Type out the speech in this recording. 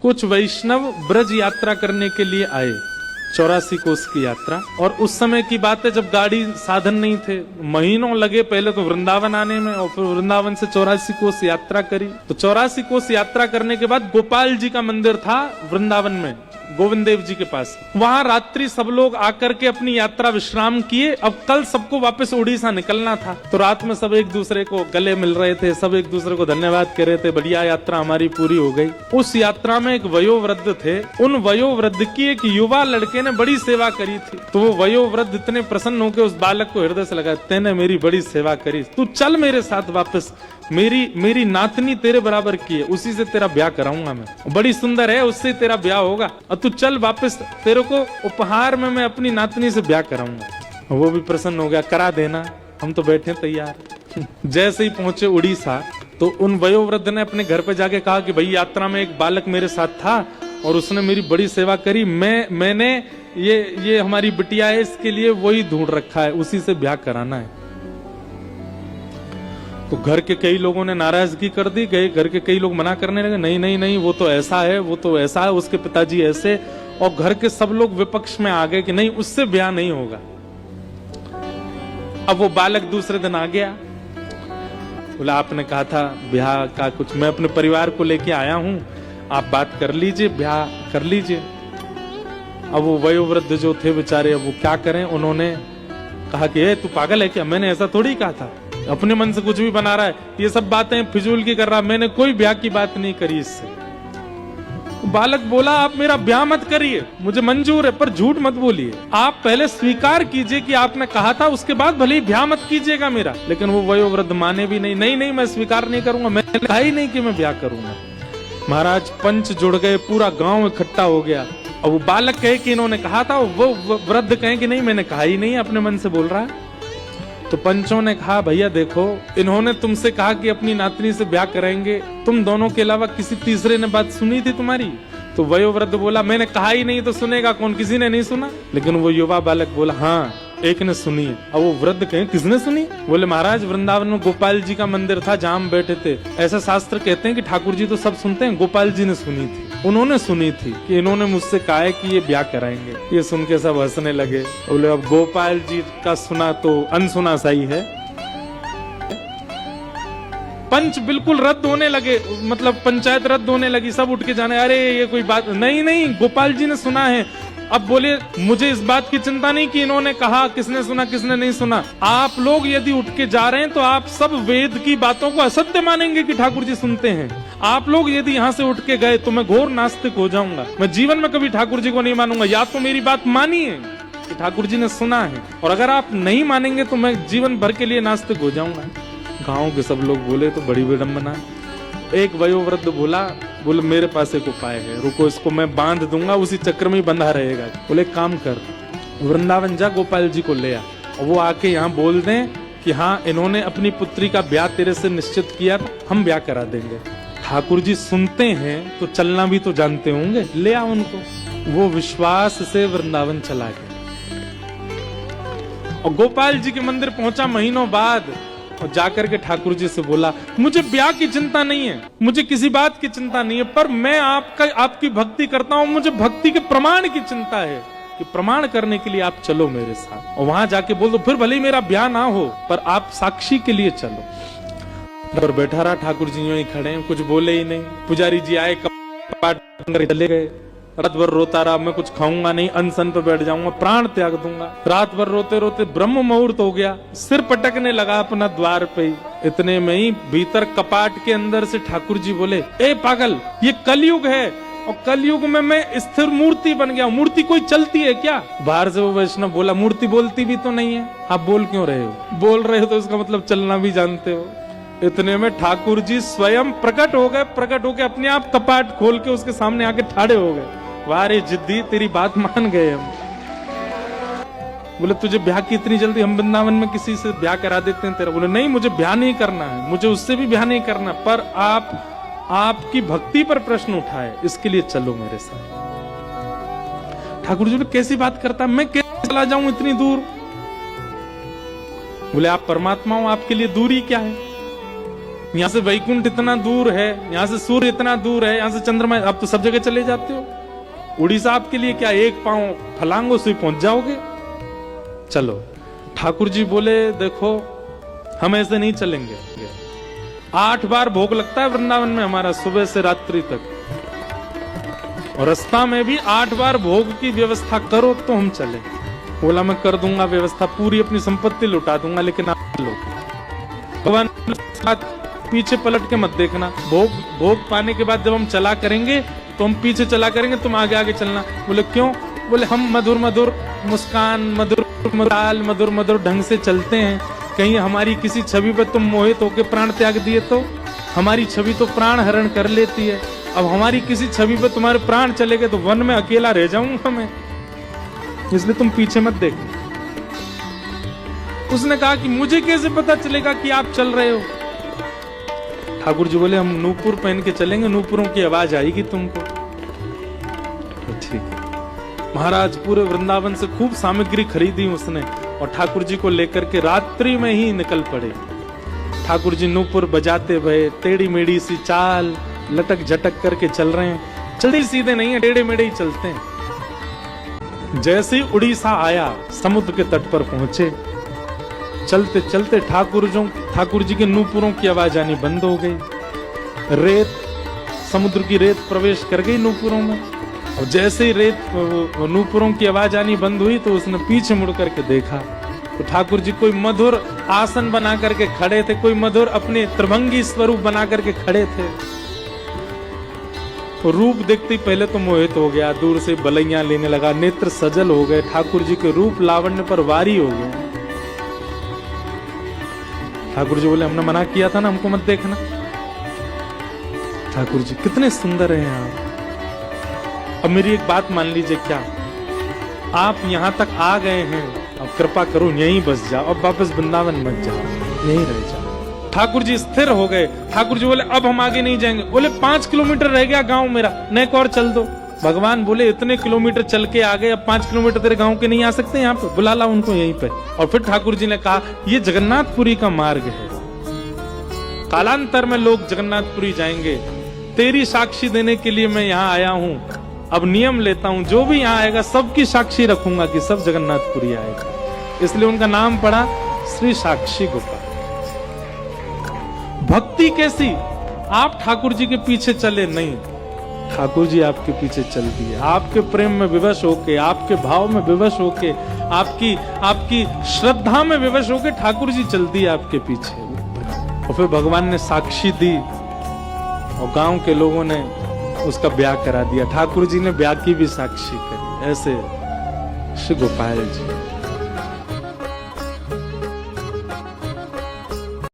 कुछ वैष्णव ब्रज यात्रा करने के लिए आए, 84 कोस की यात्रा। और उस समय की बात है जब गाड़ी साधन नहीं थे, महीनों लगे पहले तो वृंदावन आने में, और फिर वृंदावन से 84 कोस यात्रा करी। तो 84 कोस यात्रा करने के बाद गोपाल जी का मंदिर था वृंदावन में, गोविंद देव जी के पास। वहां रात्रि सब लोग आकर के अपनी यात्रा विश्राम किए। अब कल सबको वापस उड़ीसा निकलना था, तो रात में सब एक दूसरे को गले मिल रहे थे, सब एक दूसरे को धन्यवाद कह रहे थे, बढ़िया यात्रा हमारी पूरी हो गई। उस यात्रा में एक वयोवृद्ध थे, उन वयोवृद्ध की एक युवा लड़के ने बड़ी सेवा करी थी। तो वो वयोवृद्ध इतने प्रसन्न होकर उस बालक को हृदय से लगा, तेने मेरी बड़ी सेवा करी, तू चल मेरे साथ वापस, मेरी नातनी तेरे बराबर की है, उसी से तेरा ब्याह कराऊंगा मैं, बड़ी सुंदर है, उससे तेरा ब्याह होगा, और तू चल वापस, तेरे को उपहार में मैं अपनी नातनी से ब्याह कराऊंगा। वो भी प्रसन्न हो गया, करा देना, हम तो बैठे तैयार। जैसे ही पहुंचे उड़ीसा, तो उन वयोवृद्ध ने अपने घर पे जाके कहा कि भाई यात्रा में एक बालक मेरे साथ था और उसने मेरी बड़ी सेवा करी, मैंने ये हमारी बिटिया है, इसके लिए वही ढूंढ रखा है, उसी से ब्याह कराना है। तो घर के कई लोगों ने नाराजगी कर दी, घर के कई लोग मना करने लगे, नहीं नहीं नहीं, वो तो ऐसा है, वो तो ऐसा है, उसके पिताजी ऐसे, और घर के सब लोग विपक्ष में आ गए कि नहीं, उससे ब्याह नहीं होगा। अब वो बालक दूसरे दिन आ गया, बोला आपने कहा था ब्याह का कुछ, मैं अपने परिवार को लेके आया हूं, आप बात कर लीजिए, ब्याह कर लीजिए। अब वो वयोवृद्ध जो थे बेचारे, अब वो क्या करें, उन्होंने कहा कि तू पागल है क्या, मैंने ऐसा थोड़ी कहा था, अपने मन से कुछ भी बना रहा है, ये सब बातें फिजूल की कर रहा, मैंने कोई ब्याह की बात नहीं करी इससे। बालक बोला आप मेरा ब्याह मत करिए, मुझे मंजूर है, पर झूठ मत बोलिए, आप पहले स्वीकार कीजिए कि आपने कहा था, उसके बाद भले ही ब्याह मत कीजिएगा मेरा। लेकिन वो वयोवृद्ध माने भी नहीं, नहीं नहीं मैं स्वीकार नहीं करूंगा, मैंने कहा ही नहीं कि मैं ब्याह करूंगा। महाराज पंच जुड़ गए, पूरा गांव इकट्ठा हो गया। अब वो बालक कहे कि इन्होंने कहा था, वो वृद्ध कहे कि नहीं मैंने कहा ही नहीं, अपने मन से बोल रहा है। तो पंचों ने कहा भैया देखो, इन्होंने तुमसे कहा कि अपनी नातनी से ब्याह करेंगे, तुम दोनों के अलावा किसी तीसरे ने बात सुनी थी तुम्हारी? तो वयोवृद्ध बोला मैंने कहा ही नहीं, तो सुनेगा कौन, किसी ने नहीं सुना। लेकिन वो युवा बालक बोला हाँ एक ने सुनी है। अब वो वृद्ध कहे किसने सुनी? बोले महाराज वृंदावन में गोपाल जी का मंदिर था जहां हम बैठे थे, ऐसा शास्त्र कहते हैं कि ठाकुर जी तो सब सुनते हैं, गोपाल जी ने सुनी थी, उन्होंने सुनी थी कि इन्होंने मुझसे कहा है कि ये ब्याह कराएंगे। ये सुन के सब हंसने लगे, बोले अब गोपाल जी का सुना तो अनसुना सही है। पंच बिल्कुल रद्द होने लगे, मतलब पंचायत रद्द होने लगी, सब उठ के जाने, अरे ये कोई बात नहीं, नहीं गोपाल जी ने सुना है। अब बोले मुझे इस बात की चिंता नहीं कि इन्होंने कहा किसने सुना किसने नहीं सुना, आप लोग यदि उठ के जा रहे हैं तो आप सब वेद की बातों को असत्य मानेंगे कि ठाकुर जी सुनते हैं। आप लोग यदि यहाँ से उठ के गए तो मैं घोर नास्तिक हो जाऊंगा, मैं जीवन में कभी ठाकुर जी को नहीं मानूंगा। या तो मेरी बात मानिए कि ठाकुर जी ने सुना है, और अगर आप नहीं मानेंगे तो मैं जीवन भर के लिए नास्तिक हो जाऊंगा। गांव के सब लोग बोले तो बड़ी विडंबना। एक वयोवृद्ध बोले मेरे पास एक उपाय है, रुको इसको मैं बांध दूंगा, उसी चक्र में ही बंधा रहेगा। बोले काम कर, वृंदावन जा गोपाल जी को ले आ, और वो आके यहाँ बोल दें कि हाँ इन्होंने अपनी पुत्री का ब्याह तेरे से निश्चित किया, हम ब्याह करा देंगे। ठाकुर जी सुनते हैं तो चलना भी तो जानते होंगे, ले आ उनको। वो विश्वास से वृंदावन चला गया और गोपाल जी के मंदिर पहुंचा महीनों बाद, और जाकर के ठाकुर जी से बोला मुझे ब्याह की चिंता नहीं है, मुझे किसी बात की चिंता नहीं है, पर मैं आपकी भक्ति करता हूँ, मुझे भक्ति के प्रमाण की चिंता है कि प्रमाण करने के लिए आप चलो मेरे साथ। और वहां जाके बोल दो फिर भले ही मेरा ब्याह ना हो पर आप साक्षी के लिए चलो। और बैठा रहा, ठाकुर जी यहीं खड़े हैं, कुछ बोले ही नहीं। पुजारी जी आए, कपाट चले गए। रात भर रोता रहा, मैं कुछ खाऊंगा नहीं, अनशन पे बैठ जाऊंगा, प्राण त्याग दूंगा। रात भर रोते रोते ब्रह्म मुहूर्त हो गया, सिर पटकने लगा अपना द्वार पे ही। इतने में ही भीतर कपाट के अंदर से ठाकुर जी बोले ए पागल, ये कलयुग है और कलयुग में मैं स्थिर मूर्ति बन गया हूँ, मूर्ति कोई चलती है क्या? बाहर से वो वैष्णव बोला मूर्ति बोलती भी तो नहीं है, आप बोल क्यों रहे हो? बोल रहे हो तो उसका मतलब चलना भी जानते हो। इतने में ठाकुर जी स्वयं प्रकट हो गए, प्रकट होके अपने आप कपाट खोल के उसके सामने आके ठाड़े हो गए। वारे जिद्दी तेरी बात मान गए हम। बोले तुझे ब्याह की इतनी जल्दी, हम वृंदावन में किसी से ब्याह करा देते हैं तेरा। बोले नहीं मुझे ब्याह नहीं करना है, मुझे उससे भी ब्याह नहीं करना, पर आपकी भक्ति पर प्रश्न उठाए, इसके लिए चलो मेरे साथ। ठाकुर जी ने कैसी बात करता, मैं कैसे चला जाऊं इतनी दूर? बोले आप परमात्मा हो, आपके लिए दूरी क्या है? यहाँ से वैकुंठ इतना दूर है, यहाँ से सूर्य इतना दूर है, यहाँ से चंद्रमा, आप तो सब जगह चले जाते हो। उड़ीसा आपके लिए क्या एक पांव फलांगो से पहुंच जाओगे। चलो, ठाकुर जी बोले देखो हम ऐसे नहीं चलेंगे। 8 बार भोग लगता है वृंदावन में हमारा, सुबह से रात्रि तक, और रास्ता में भी 8 बार भोग की व्यवस्था करो तो हम चले। बोला मैं कर दूंगा व्यवस्था, पूरी अपनी संपत्ति लुटा दूंगा, लेकिन आप लो। भगवान पीछे पलट के मत देखना। भोग पाने के बाद जब हम चला करेंगे तो हम पीछे चला करेंगे, तुम आगे आगे चलना। बोले क्यों? बोले हम मधुर मधुर मुस्कान, मधुर मधुर मधुर मधुर ढंग से चलते हैं, कहीं हमारी किसी छवि पर तुम मोहित होकर प्राण त्याग दिए तो? हमारी छवि तो प्राण हरण कर लेती है, अब हमारी किसी छवि पर तुम्हारे प्राण चले गए तो वन में अकेला रह जाऊंगा मैं, इसलिए तुम पीछे मत देखो। उसने कहा कि मुझे कैसे पता चलेगा कि आप चल रहे हो? ठाकुर जी बोले हम नूपुर पहन के चलेंगे, नूपुरों की आवाज आएगी तुमको। तो ठीक है। महाराज पूरे वृंदावन से खूब सामग्री खरीदी उसने और ठाकुर जी को लेकर के रात्रि में ही निकल पड़े। ठाकुर जी नूपुर बजाते हुए टेढ़ी मेढ़ी सी चाल लटक झटक करके चल रहे हैं, चलते सीधे नहीं है, टेढ़े मेढ़े ही चलते हैं। जैसे ही उड़ीसा आया, समुद्र के तट पर पहुंचे, चलते चलते ठाकुर जी के नूपुरों की आवाज आनी बंद हो गई। रेत, समुद्र की रेत प्रवेश कर गई नूपुरों में, और जैसे ही रेत नूपुरों की आवाज आनी बंद हुई तो उसने पीछे मुड़ करके देखा तो ठाकुर जी कोई मधुर आसन बना करके खड़े थे, कोई मधुर अपने त्रिभंगी स्वरूप बना करके खड़े थे। तो रूप देखते ही पहले तो मोहित हो गया, दूर से बलैया लेने लगा, नेत्र सजल हो गए, ठाकुर जी के रूप लावण्य पर वारी हो गए। ठाकुर जी बोले हमने मना किया था ना, हमको मत देखना। ठाकुर जी कितने सुंदर हैं आप। अब मेरी एक बात मान लीजिए, क्या आप यहां तक आ गए हैं, अब कृपा करो यहीं बस जाओ, अब वापस वृंदावन मत जाओ, यहीं रह जाओ। ठाकुर जी स्थिर हो गए। ठाकुर जी बोले अब हम आगे नहीं जाएंगे। बोले 5 किलोमीटर रह गया गांव मेरा, नेक और चल दो। भगवान बोले इतने किलोमीटर चल के आ गए, अब 5 किलोमीटर तेरे गांव के नहीं आ सकते यहाँ पे? बुला ला उनको यहीं पे। और फिर ठाकुर जी ने कहा ये जगन्नाथपुरी का मार्ग है, कालांतर में लोग जगन्नाथपुरी जाएंगे, तेरी साक्षी देने के लिए मैं यहाँ आया हूँ। अब नियम लेता हूँ, जो भी यहाँ आएगा सबकी साक्षी रखूंगा कि सब जगन्नाथपुरी आएगा। इसलिए उनका नाम पड़ा श्री साक्षी गोपाल। भक्ति कैसी? आप ठाकुर जी के पीछे चले नहीं, ठाकुर जी आपके पीछे चल दिए, आपके प्रेम में विवश होके, आपके भाव में विवश होके, आपकी श्रद्धा में विवश होके ठाकुर जी चल दिए आपके पीछे। और फिर भगवान ने साक्षी दी और गांव के लोगों ने उसका ब्याह करा दिया। ठाकुर जी ने ब्याह की भी साक्षी करी। ऐसे श्री गोपाल जी।